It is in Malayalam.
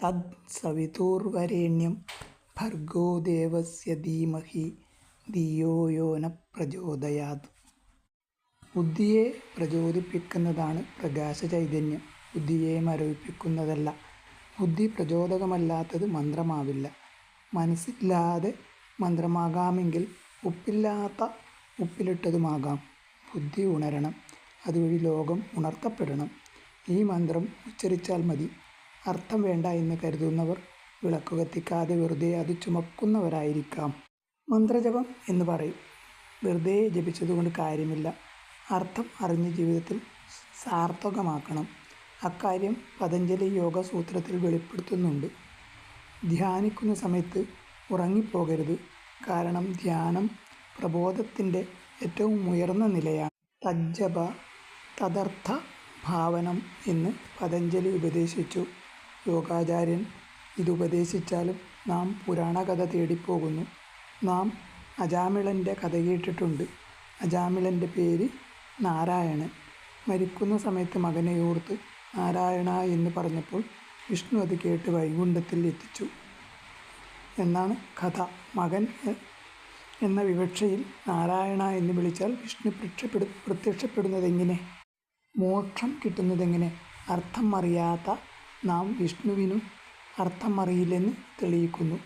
തദ് സവിതുർവരേണ്യം ഭർഗോ ദേവസ്യ ധീമഹി ധിയോ യോ ന പ്രചോദയാത്. ബുദ്ധിയെ പ്രചോദിപ്പിക്കുന്നതാണ് പ്രകാശചൈതന്യം, ബുദ്ധിയെ മരവിപ്പിക്കുന്നതല്ല. ബുദ്ധി പ്രചോദകമല്ലാത്തത് മന്ത്രമാവില്ല. മനസ്സില്ലാതെ മന്ത്രമാകാമെങ്കിൽ ഉപ്പില്ലാത്ത ഉപ്പിലിട്ടതുമാകാം. ബുദ്ധി ഉണരണം, അതുവഴി ലോകം ഉണർത്തപ്പെടണം. ഈ മന്ത്രം ഉച്ചരിച്ചാൽ മതി. അർത്ഥം വേണ്ട എന്ന് കരുതുന്നവർ വിളക്കു കത്തിക്കാതെ വെറുതെ അത് ചുമക്കുന്നവരായിരിക്കാം. മന്ത്രജപം എന്ന് പറയും. വെറുതെ ജപിച്ചതുകൊണ്ട് കാര്യമില്ല. അർത്ഥം അറിഞ്ഞ് ജീവിതത്തിൽ സാർത്ഥകമാക്കണം. അക്കാര്യം പതഞ്ജലി യോഗസൂത്രത്തിൽ വെളിപ്പെടുത്തുന്നുണ്ട്. ധ്യാനിക്കുന്ന സമയത്ത് ഉറങ്ങിപ്പോകരുത്. കാരണം ധ്യാനം പ്രബോധത്തിൻ്റെ ഏറ്റവും ഉയർന്ന നിലയാണ്. തജ്ജപ തദർത്ഥ ഭാവനം എന്ന് പതഞ്ജലി ഉപദേശിച്ചു. യോഗാചാര്യൻ ഇതുപദേശിച്ചാലും നാം പുരാണകഥ തേടിപ്പോകുന്നു. നാം അജാമിളൻ്റെ കഥ കേട്ടിട്ടുണ്ട്. അജാമിളൻ്റെ പേര് നാരായണൻ. മരിക്കുന്ന സമയത്ത് മകനെ ഓർത്ത് നാരായണ എന്ന് പറഞ്ഞപ്പോൾ വിഷ്ണു അത് കേട്ട് വൈകുണ്ഠത്തിൽ എത്തിച്ചു എന്നാണ് കഥ. മകൻ എന്ന വിവക്ഷയിൽ നാരായണ എന്ന് വിളിച്ചാൽ വിഷ്ണു പ്രത്യക്ഷപ്പെടുന്നതെങ്ങനെ? മോക്ഷം കിട്ടുന്നതെങ്ങനെ? അർത്ഥം അറിയാത്ത നാം വിഷ്ണുവിനും അർത്ഥം അറിയില്ലെന്ന് തെളിയിക്കുന്നു.